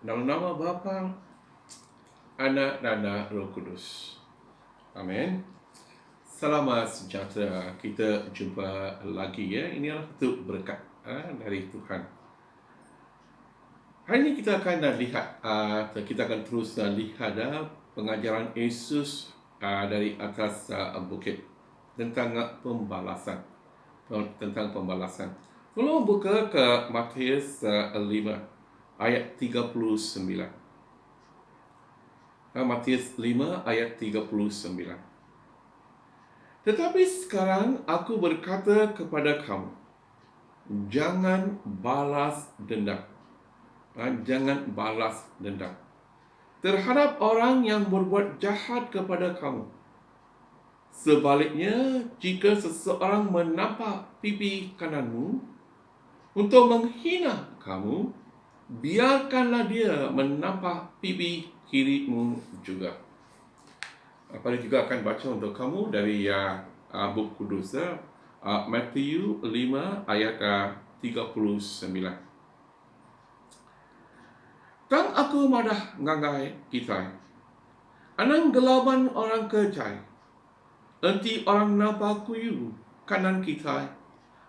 Dalam nama Bapa, Anak dan Roh Kudus. Amin. Selamat sejahtera. Kita jumpa lagi ya. Ini adalah satu berkat dari Tuhan. Hari ini kita akan lihat, kita akan terus lihat pengajaran Yesus dari atas bukit tentang pembalasan. Tentang pembalasan. Tolong buka ke Matius 5 ayat 39. Matius 5 ayat 39. Tetapi sekarang aku berkata kepada kamu, jangan balas dendam. Jangan balas dendam terhadap orang yang berbuat jahat kepada kamu. Sebaliknya, jika seseorang menampak pipi kananmu untuk menghina kamu, biarkanlah dia menampak pipi kirimu juga. Pada juga akan baca untuk kamu dari buku Kudus, Matthew 5 ayat 39. Tang aku madah ngangai kita. Anang gelaban orang kejai. Enti orang nampak kuyu kanan kita.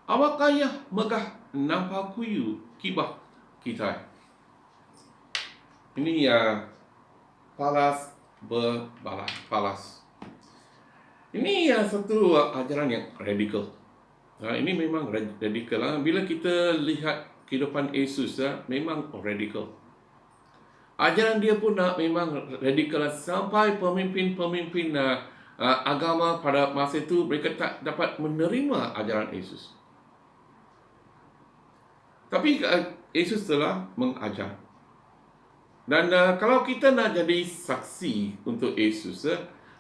Awak kaya megah nampak kuyu kibah kita. Ini palas berbalas. Ini satu ajaran yang radikal. Ini memang radikal. Bila kita lihat kehidupan Yesus, memang radikal. Ajaran dia pun memang radikal sampai pemimpin-pemimpin agama pada masa itu mereka tak dapat menerima ajaran Yesus. Tapi Yesus telah mengajar. Dan kalau kita nak jadi saksi untuk Yesus,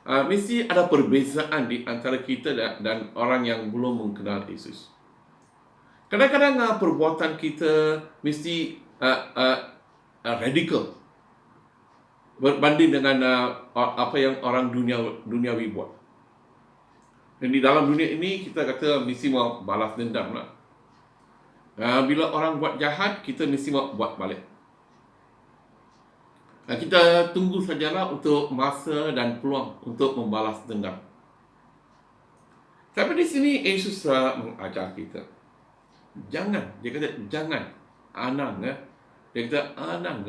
mesti ada perbezaan di antara kita dan orang yang belum mengenal Yesus. Kadang-kadang perbuatan kita mesti radikal berbanding dengan apa yang orang duniawi buat. Dan di dalam dunia ini kita kata mesti mau balas dendam lah. Bila orang buat jahat, kita mesti mau buat balik. Kita tunggu sajalah untuk masa dan peluang untuk membalas dendam. Tapi di sini Yesus mengajar kita. Jangan, dia kata jangan, anang. Dia kata anang.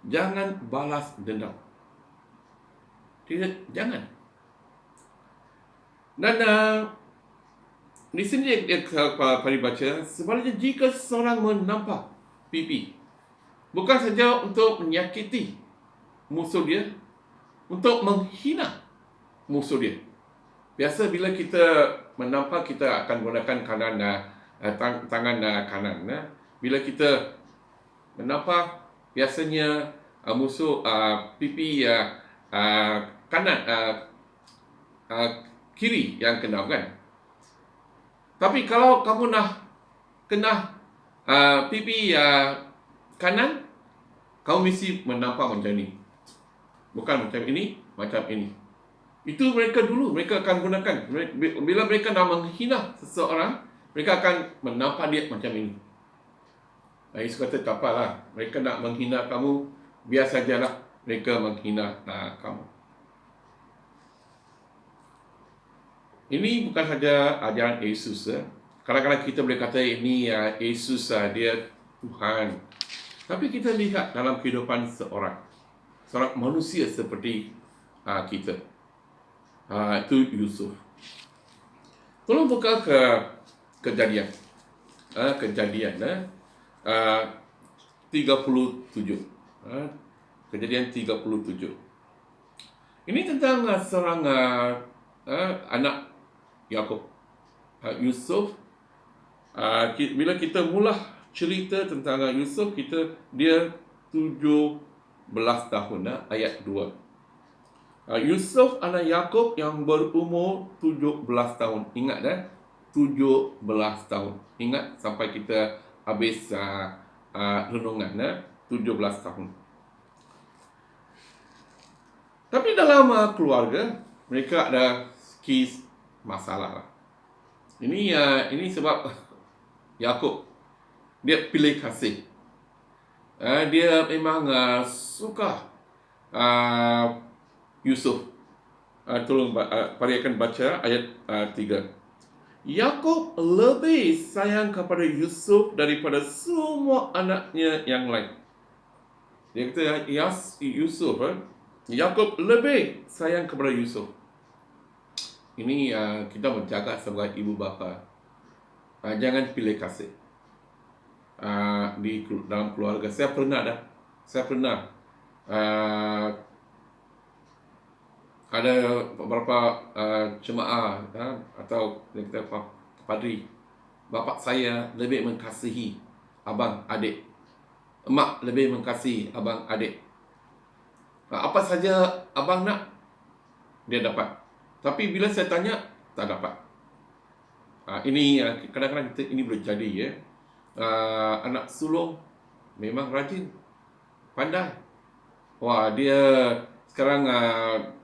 Jangan balas dendam. Dia jangan. Dan di sini dia baca, sebaliknya jika seorang menampak pipi, bukan saja untuk menyakiti musuh dia, untuk menghina musuh dia. Biasa bila kita menampak, kita akan gunakan tangan kanan. Bila kita menampak, biasanya musuh pipi kanan, kiri yang kena kan. Tapi kalau kamu nak kena pipi kanan, kamu mesti menampak macam ni, bukan macam ini, macam ini. Itu mereka dulu, mereka akan gunakan. Bila mereka nak menghina seseorang, mereka akan menampak dia macam ini. Yesus kata tak apalah, mereka nak menghina kamu, biar sajalah mereka menghina kamu. Ini bukan saja ajaran Yesus. Kadang-kadang kita boleh kata ini Yesus dia Tuhan. Tapi kita lihat dalam kehidupan seorang manusia seperti kita. Itu Yusuf. Tolong buka ke Kejadian. Kejadian 37. Kejadian 37. Ini tentang seorang anak Yakub, Yusuf. Bila kita mula cerita tentang Yusuf, dia 17 tahun, ayat 2. Yusuf anak Yakub yang berumur 17 tahun. Ingat 17 tahun. Ingat sampai kita habis renungan 17 tahun. Tapi dalam keluarga mereka ada sikit masalah lah. Ini sebab Yakub dia pilih kasih. Dia memang suka Yusuf. Tolong Pari akan baca ayat 3. Yakub lebih sayang kepada Yusuf daripada semua anaknya yang lain. Dia kata Yusuf, Yakub lebih sayang kepada Yusuf. Ini kita menjaga sebagai ibu bapa. Jangan pilih kasih di dalam keluarga. Saya pernah ada beberapa jemaah atau kita padri. Bapa saya lebih mengasihi abang adik. Emak lebih mengasihi abang adik. Apa saja abang nak, dia dapat. Tapi bila saya tanya, tak dapat. Ini kadang-kadang ini boleh jadi ya. Anak sulung memang rajin, pandai. Wah, dia sekarang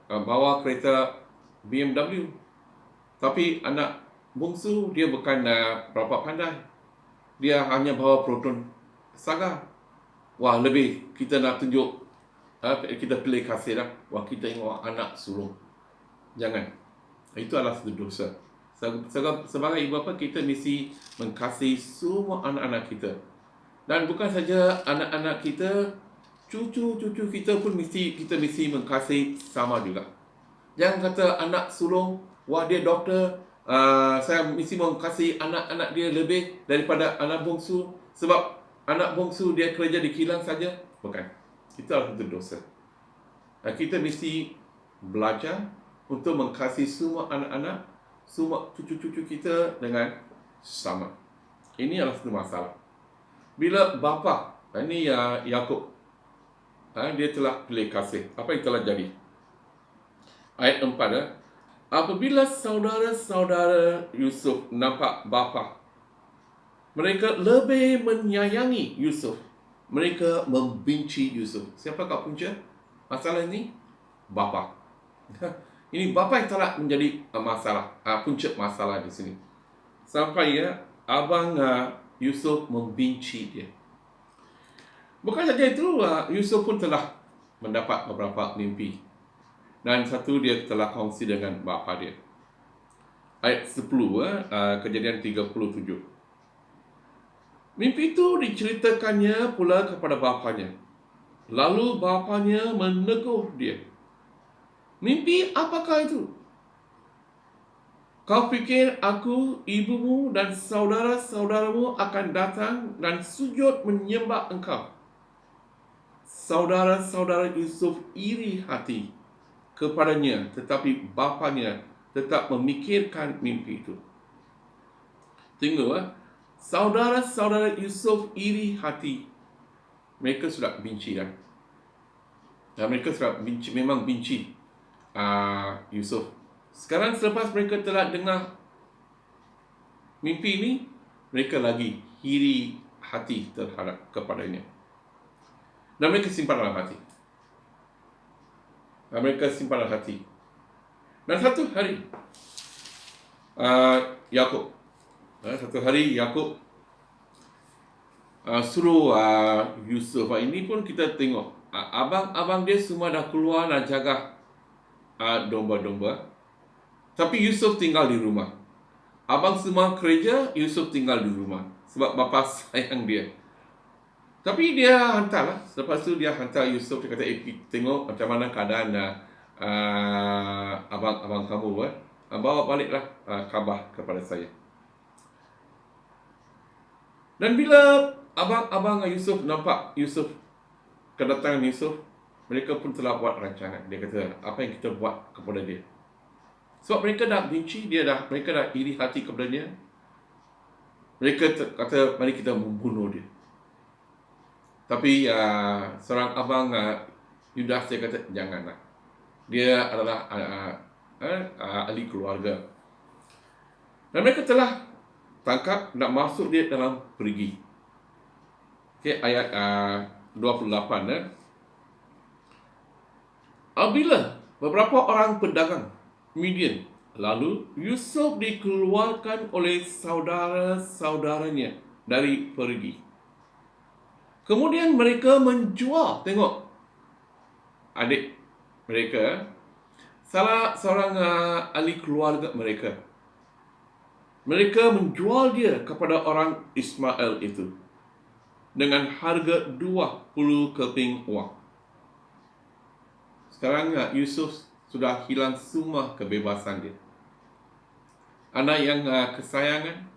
bawa kereta BMW. Tapi anak bungsu dia bukan berapa pandai. Dia hanya bawa Proton Saga. Wah, lebih kita nak tunjuk, kita pilih kasih dah. Wah, kita tengok anak sulung. Jangan. Itu adalah satu dosa. Sebagai ibu bapa, kita mesti mengasihi semua anak-anak kita. Dan bukan saja anak-anak kita, cucu-cucu kita pun kita mesti mengasihi sama juga. Jangan kata anak sulung, wah dia doktor, saya mesti mengasihi anak-anak dia lebih daripada anak bongsu. Sebab anak bongsu dia kerja di kilang saja. Bukan. Itu adalah satu dosa. Kita mesti belajar untuk mengasihi semua anak-anak, semua cucu-cucu kita dengan sama. Ini adalah satu masalah. Bila bapa, ini Yakub, dia telah pilih kasih. Apa yang telah jadi? Ayat 4. Apabila saudara-saudara Yusuf nampak bapa, mereka lebih menyayangi Yusuf. Mereka membenci Yusuf. Siapakah punca masalah ini? Bapa. Ini bapa yang telah menjadi masalah, punca masalah di sini. Sampai abang Yusuf membenci dia. Bukan saja itu, Yusuf pun telah mendapat beberapa mimpi. Dan satu dia telah kongsi dengan bapa dia. Ayat 10, Kejadian 37. Mimpi itu diceritakannya pula kepada bapanya. Lalu bapanya menegur dia. Mimpi apakah itu? Kau fikir aku, ibumu dan saudara-saudaramu akan datang dan sujud menyembah engkau. Saudara-saudara Yusuf iri hati kepadanya, tetapi bapanya tetap memikirkan mimpi itu. Tengok, saudara-saudara Yusuf iri hati. Mereka sudah benci dah. Dan mereka sudah benci, memang benci Yusuf. Sekarang selepas mereka telah dengar mimpi ini, mereka lagi iri hati terhadap kepadanya. Dan mereka simpan dalam hati. Dan satu hari Yakub suruh Yusuf. Ini pun kita tengok, abang-abang dia semua dah keluar nak jaga domba-domba, tapi Yusuf tinggal di rumah. Abang semua kerja, Yusuf tinggal di rumah sebab bapa sayang dia. Tapi dia hantarlah. Lepas tu dia hantar Yusuf. Dia kata, tengok macam mana keadaan abang kamu. Bawa baliklah khabar kepada saya. Dan bila abang Yusuf nampak kedatangan Yusuf, mereka pun telah buat rancangan. Dia kata, apa yang kita buat kepada dia? Sebab mereka dah benci dia, mereka dah iri hati kepada dia. Mereka kata, mari kita membunuh dia. Tapi seorang abang Yudas, dia kata, janganlah. Dia adalah ahli keluarga. Dan mereka telah tangkap, nak masuk dia dalam perigi. Okay, ayat 28. Apabila beberapa orang pedagang Midian, lalu Yusuf dikeluarkan oleh saudara-saudaranya dari perigi. Kemudian mereka menjual. Tengok adik mereka, salah seorang ahli keluarga mereka. Mereka menjual dia kepada orang Ismail itu dengan harga 20 keping wang. Sekarang Yusuf sudah hilang semua kebebasan dia. Anak yang kesayangan,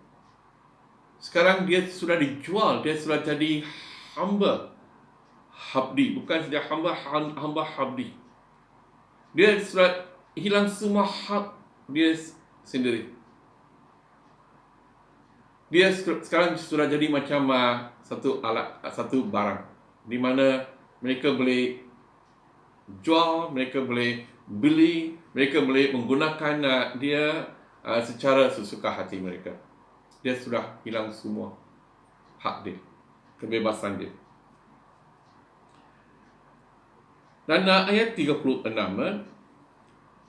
sekarang dia sudah dijual, dia sudah jadi hamba habdi, bukan saja hamba habdi. Dia sudah hilang semua hak dia sendiri. Dia sekarang sudah jadi macam satu alat, satu barang, di mana mereka boleh jual, mereka boleh beli, mereka boleh menggunakan dia secara sesuka hati mereka. Dia sudah hilang semua hak dia, kebebasan dia. Dan ayat 36,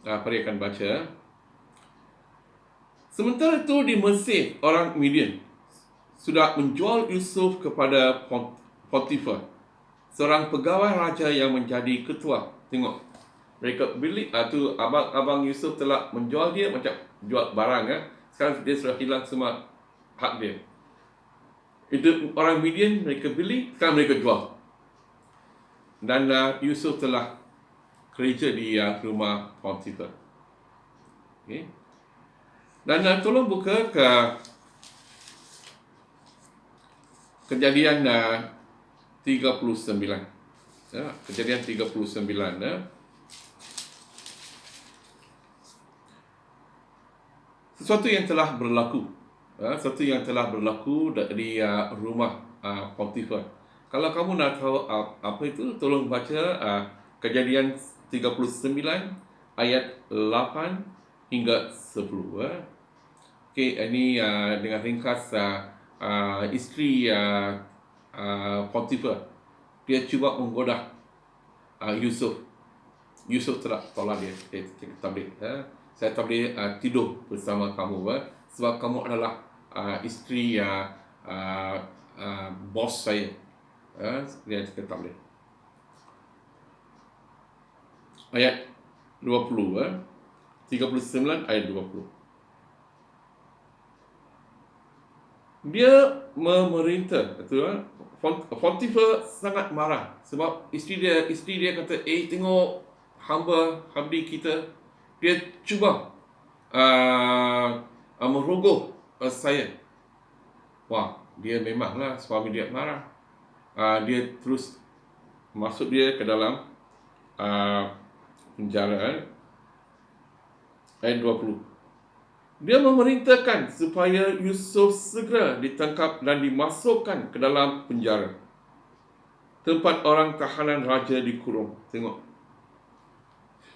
Pari akan baca. Sementara itu di Mesir, orang Midian sudah menjual Yusuf kepada Potifar, seorang pegawai raja yang menjadi ketua. Tengok, mereka beli tu abang Yusuf telah menjual dia macam jual barang Sekarang dia sudah hilang semua hak dia. Itu orang Midian, mereka beli, sekarang mereka jual. Dan Yusuf telah kerja di rumah Potifar. Okay. Dan tolong buka ke Kejadian 39. Kejadian 39. Sesuatu yang telah berlaku. Sesuatu yang telah berlaku di rumah Potifar. Kalau kamu nak tahu apa itu, tolong baca Kejadian 39 ayat 8 hingga 10. Okey, ini dengan ringkas isteri Potifar, dia cuba menggoda Yusuf. Yusuf telah tolak dia. Saya tak boleh tidur bersama kamu sebab kamu adalah isteri bos saya. Dia tak boleh. Ayat 20, 39 ayat 20. Dia memerintah, betul. Potifar sangat marah sebab isteri dia kata, tengok hamba habdi kita, dia cuba merogoh saya. Wah, dia memanglah suami dia marah. Dia terus masuk dia ke dalam penjara. Ayat 20. Dia memerintahkan supaya Yusuf segera ditangkap dan dimasukkan ke dalam penjara, tempat orang tahanan raja dikurung. Tengok,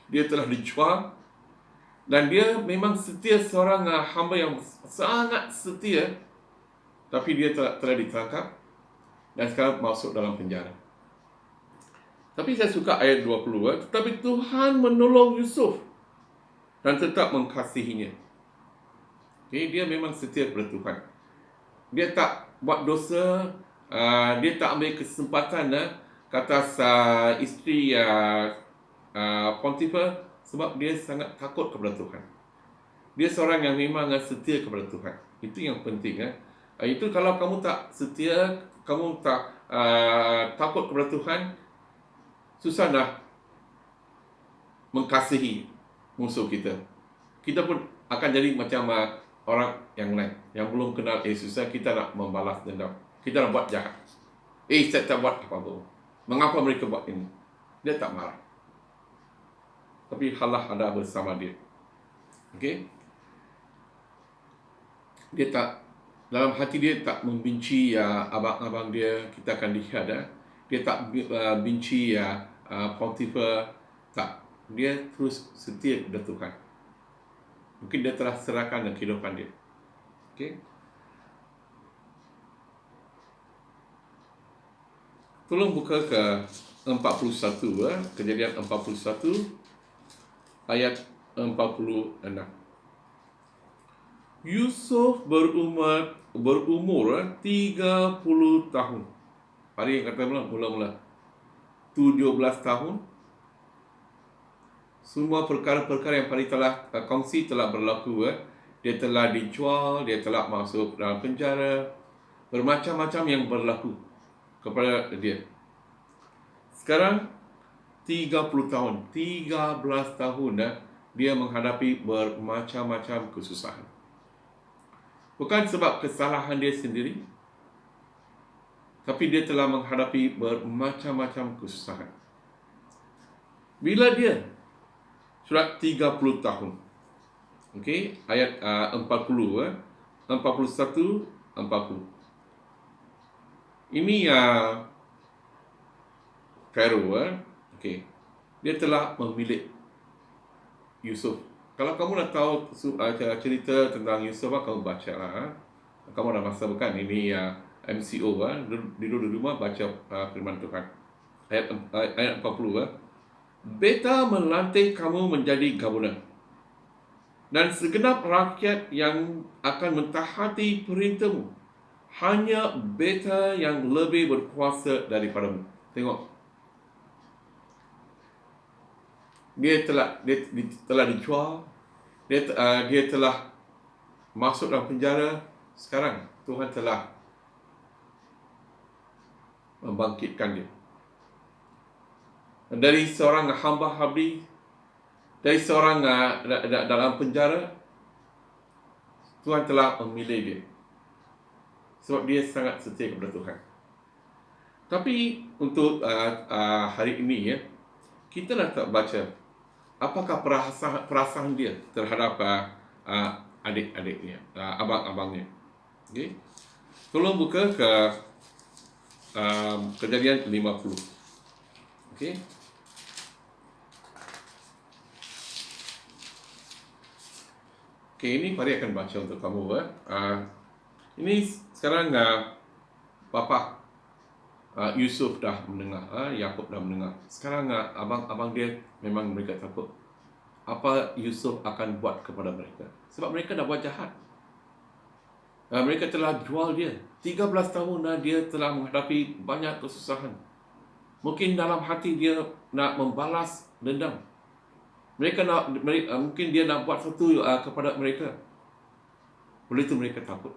dia telah dijual dan dia memang setia, seorang hamba yang sangat setia, tapi dia telah ditangkap dan sekarang masuk dalam penjara. Tapi saya suka ayat 20. Tetapi Tuhan menolong Yusuf dan tetap mengasihinya. Dia memang setia kepada Tuhan. Dia tak buat dosa. Dia tak ambil kesempatan ke atas isteri Potifar sebab dia sangat takut kepada Tuhan. Dia seorang yang memang setia kepada Tuhan. Itu yang penting. Itu kalau kamu tak setia, kamu tak takut kepada Tuhan, susah nak mengasihi musuh kita. Kita pun akan jadi macam orang yang lain yang belum kenal Yesus. Kita nak membalas dendam, kita nak buat jahat. Saya tak buat apa-apa. Mengapa mereka buat ini? Dia tak marah, tapi Allah ada bersama dia. Okey, dia tak, dalam hati dia tak membenci abang-abang dia. Kita akan lihat dia tak benci Potifar. Tak, dia terus setia kepada Tuhan. Mungkin dia telah serahkan kehidupan dia. Okey, tolong buka ke 41, Kejadian 41 ayat 46. Yusuf berumur 30 tahun Pari yang kata mula-mula 17 tahun. Semua perkara-perkara yang Pari telah kongsi telah berlaku. Dia telah dijual, dia telah masuk dalam penjara. Bermacam-macam yang berlaku kepada dia. Sekarang 30 tahun, 13 tahun dia menghadapi bermacam-macam kesusahan. Bukan sebab kesalahan dia sendiri, tapi dia telah menghadapi bermacam-macam kesusahan. Bila dia surat 30 tahun. Okey, ayat 40 41 40. Ini Pharaoh okey. Dia telah memilih Yusuf. Kalau kamu nak tahu cerita tentang Yusuf, kamu baca lah. Kamu dah masa bukan? Ini MCO duduk di rumah baca firman Tuhan. Ayat 40 Beta melantik kamu menjadi governor, dan segenap rakyat yang akan mentaati perintahmu. Hanya beta yang lebih berkuasa daripadamu. Tengok. Dia telah dijual. Dia telah masuk dalam penjara. Sekarang Tuhan telah membangkitkan dia. Dari seorang hamba habis, dari seorang dalam penjara, Tuhan telah memilih dia. Sebab dia sangat setia kepada Tuhan. Tapi untuk hari ini kita dah tak baca apakah perasaan dia terhadap adik-adiknya, abang-abangnya. Okay? Tolong buka ke Kejadian 50. Okay? Okay, ini Pari akan baca untuk kamu. Ini sekarang bapa Yusuf dah mendengar, Yakub dah mendengar. Sekarang abang-abang dia memang mereka takut apa Yusuf akan buat kepada mereka. Sebab mereka dah buat jahat. Mereka telah jual dia. 13 tahun dia telah menghadapi banyak kesusahan. Mungkin dalam hati dia nak membalas dendam. Mungkin dia nak buat sesuatu kepada mereka. Oleh itu mereka takut.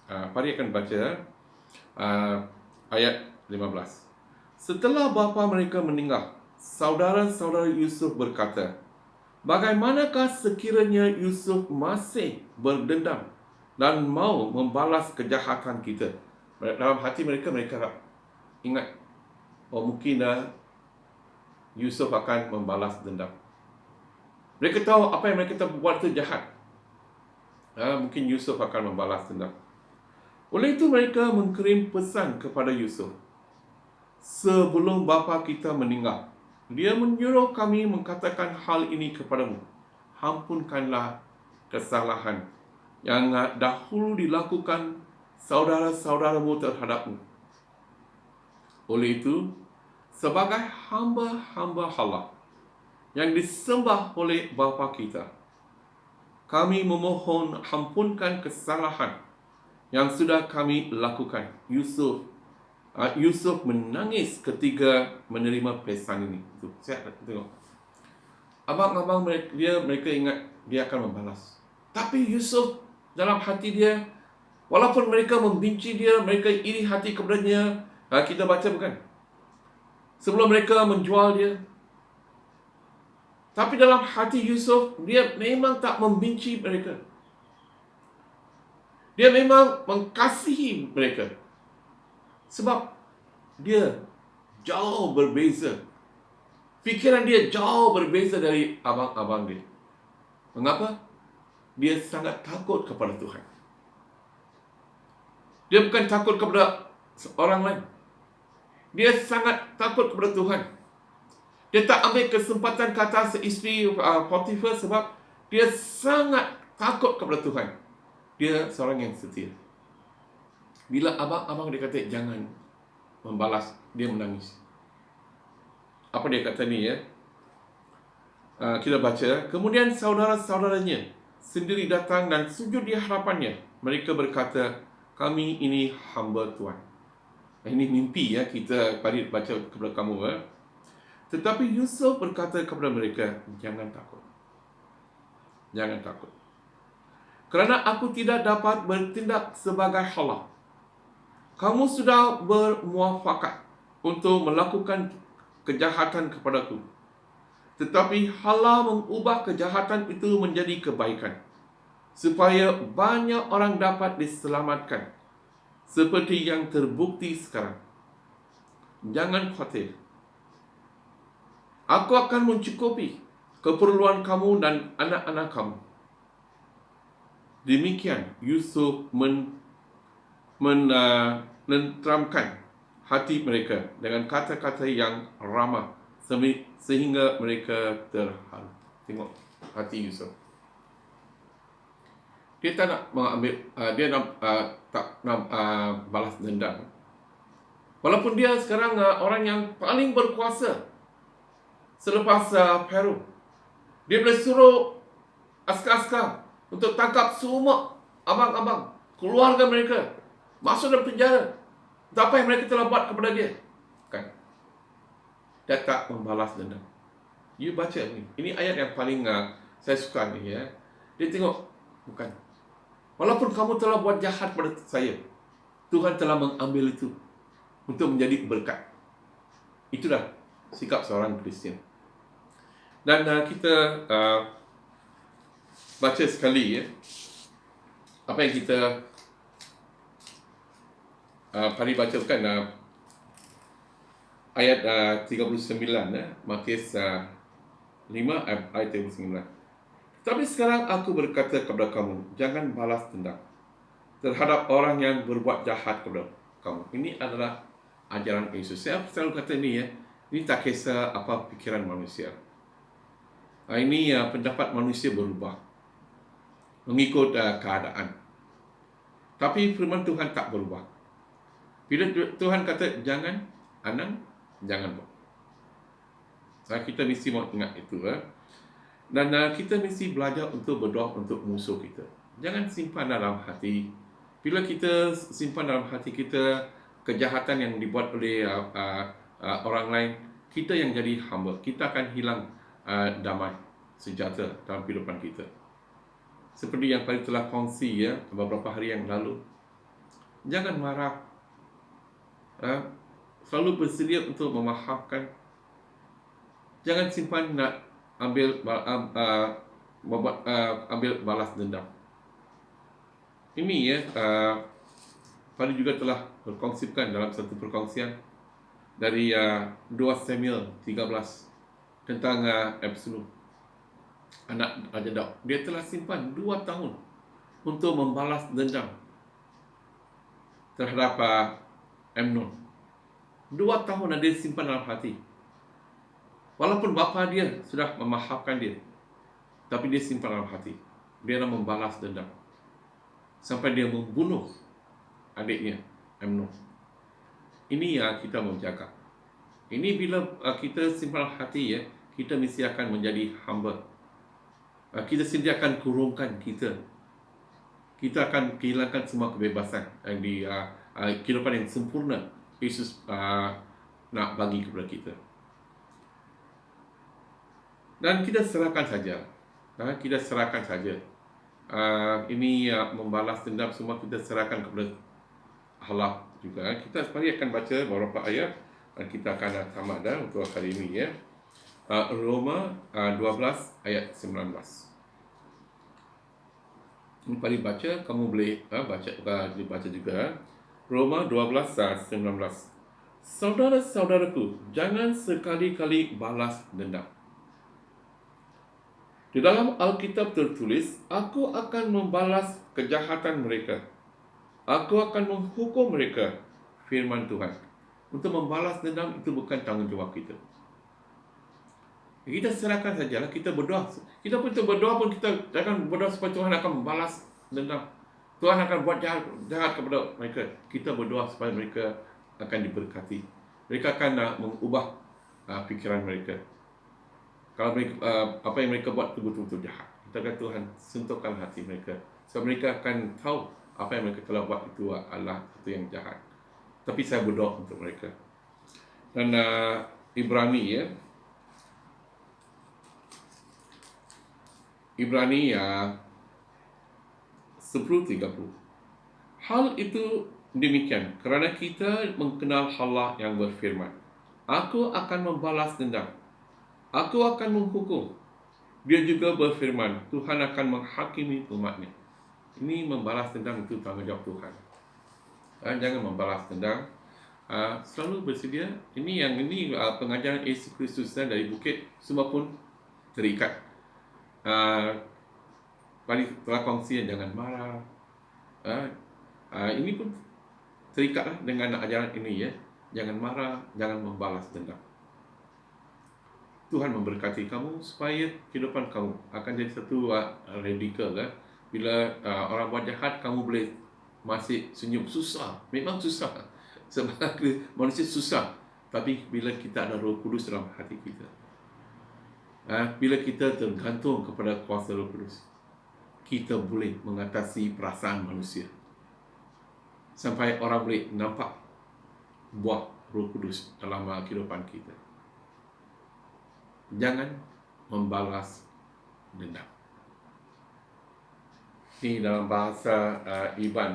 Pari akan baca ayat 15. Setelah bapa mereka meninggal, saudara-saudara Yusuf berkata, bagaimanakah sekiranya Yusuf masih berdendam dan mau membalas kejahatan kita? Dalam hati mereka ingat, mungkin Yusuf akan membalas dendam. Mereka tahu apa yang mereka buat itu jahat. Mungkin Yusuf akan membalas dendam. Oleh itu mereka mengirim pesan kepada Yusuf. Sebelum bapa kita meninggal, dia menyuruh kami mengatakan hal ini kepadamu. Ampunkanlah kesalahan yang dahulu dilakukan saudara-saudaramu terhadapmu. Oleh itu, sebagai hamba-hamba Allah yang disembah oleh bapa kita, kami memohon ampunkan kesalahan yang sudah kami lakukan. Yusuf menangis ketika menerima pesan ini. Saya tengok. Abang-abang mereka ingat dia akan membalas. Tapi Yusuf dalam hati dia, walaupun mereka membenci dia, mereka iri hati kepadanya. Kita baca bukan? Sebelum mereka menjual dia. Tapi dalam hati Yusuf, dia memang tak membenci mereka. Dia memang mengasihi mereka. Sebab dia jauh berbeza. Fikiran dia jauh berbeza dari abang-abang dia. Mengapa? Dia sangat takut kepada Tuhan. Dia bukan takut kepada orang lain. Dia sangat takut kepada Tuhan. Dia tak ambil kesempatan kata seisteri Potifar sebab dia sangat takut kepada Tuhan. Dia seorang yang setia. Bila abang-abang dia kata jangan membalas, dia menangis. Apa dia kata ni kita baca. Kemudian saudara-saudaranya sendiri datang dan sujud di hadapannya. Mereka berkata, kami ini hamba Tuhan. Ini mimpi ya, kita Farid baca kepada kamu ya. Tetapi Yusuf berkata kepada mereka, jangan takut. Jangan takut. Kerana aku tidak dapat bertindak sebagai Allah. Kamu sudah bermuafakat untuk melakukan kejahatan kepadaku. Tetapi Allah mengubah kejahatan itu menjadi kebaikan, supaya banyak orang dapat diselamatkan, seperti yang terbukti sekarang. Jangan khawatir. Aku akan mencukupi keperluan kamu dan anak-anak kamu. Demikian Yusuf menenteramkan hati mereka dengan kata-kata yang ramah sehingga mereka terharu. Tengok hati Yusuf. Dia tak nak mengambil, tak nak balas dendam. Walaupun dia sekarang orang yang paling berkuasa selepas Pharaoh. Dia boleh suruh askar-askar untuk tangkap semua abang-abang, keluarga mereka, masuk dalam penjara. Apa yang mereka telah buat kepada dia? Kan? Dia tak membalas dendam. You baca ni. Ini ayat yang paling saya suka ni ya. Dia tengok, bukan. Walaupun kamu telah buat jahat pada saya, Tuhan telah mengambil itu untuk menjadi berkat. Itulah sikap seorang Kristian. Dan kita baca sekali ya, apa yang kita Fahri bacakan ayat 39 Matius 5 ayat 39. Tapi sekarang aku berkata kepada kamu, jangan balas dendam terhadap orang yang berbuat jahat kepada kamu. Ini adalah ajaran Yesus. Saya selalu kata ini ya, ini tak kisah apa pikiran manusia. Ini pendapat manusia berubah mengikut keadaan. Tapi firman Tuhan tak berubah. Bila Tuhan kata jangan, Anang, jangan buat. Kita mesti mau ingat itu. Dan kita mesti belajar untuk berdoa untuk musuh kita. Jangan simpan dalam hati. Bila kita simpan dalam hati kita kejahatan yang dibuat oleh orang lain, kita yang jadi hamba, kita akan hilang damai sejahtera dalam kehidupan kita. Seperti yang tadi telah kongsi ya beberapa hari yang lalu. Jangan marah. Selalu bersedia untuk memaafkan. Jangan simpan nak ambil balas dendam. Ini ya Fahri juga telah berkongsikan dalam satu perkongsian dari 2 Samuel 13 tentang Absalom, anak Raja Daud. Dia telah simpan 2 tahun untuk membalas dendam terhadap Amnon. 2 tahun dia simpan dalam hati. Walaupun bapa dia sudah memaafkan dia, tapi dia simpan dalam hati. Dia nak membalas dendam sampai dia membunuh adiknya Amnon. Ini yang kita menjaga. Ini bila kita simpan dalam hati ya, kita mesti akan menjadi hamba. Kita sendiri akan kurungkan kita. Kita akan kehilangan semua kebebasan yang di kehidupan yang sempurna Yesus nak bagi kepada kita. Dan kita serahkan saja. Kita serahkan saja. Ini membalas dendam semua kita serahkan kepada Allah juga. Kita sekali akan baca beberapa ayat dan kita akan tamat untuk hari ini ya. Roma 12 ayat 19. Ini paling baca, kamu boleh dibaca juga. Roma 12 19. Saudara-saudaraku, jangan sekali-kali balas dendam. Di dalam Alkitab tertulis, aku akan membalas kejahatan mereka. Aku akan menghukum mereka, firman Tuhan. Untuk membalas dendam itu bukan tanggungjawab kita. Kita serahkan sajalah, kita berdoa. Kita pun berdoa pun kita jangan berdoa supaya Tuhan akan membalas dendam. Tuhan akan buat jahat kepada mereka. Kita berdoa supaya mereka akan diberkati. Mereka akan mengubah fikiran mereka. Kalau mereka, apa yang mereka buat itu betul-betul jahat, kita kata Tuhan sentuhkan hati mereka, so mereka akan tahu apa yang mereka telah buat itu adalah itu yang jahat. Tapi saya berdoa untuk mereka. Dan Ibrani 10:30. Hal itu demikian kerana kita mengenal Allah yang berfirman, Aku akan membalas dendam, Aku akan menghukum. Dia juga berfirman, Tuhan akan menghakimi umatnya. Ini membalas dendam itu tanggungjawab Tuhan. Jangan membalas dendam. Selalu bersedia. Ini pengajaran Yesus Kristus dari bukit semua pun terikat. Telah kongsi jangan marah. Ini pun terikatlah dengan ajaran ini Jangan marah, jangan membalas dendam. Tuhan memberkati kamu supaya kehidupan kamu akan jadi satu radikal Bila orang buat jahat, kamu boleh masih senyum. Susah, memang susah. Sebab manusia susah. Tapi bila kita ada Roh Kudus dalam hati kita, bila kita tergantung kepada kuasa Roh Kudus, kita boleh mengatasi perasaan manusia. Sampai orang boleh nampak buah Roh Kudus dalam kehidupan kita. Jangan membalas dendam. Ini dalam bahasa Iban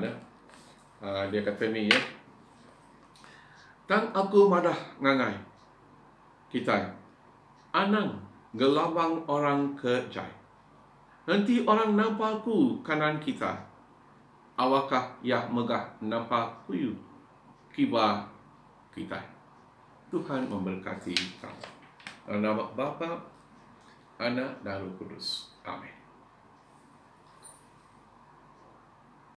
dia kata ni Tang aku madah ngangai kita anang gelabang orang kejai. Nanti orang nampak aku kanan kita. Awakah yah megah nampak kuyu kiba kita. Tuhan memberkati kamu. Dalam nama Bapa, Anak dan Roh Kudus. Amin.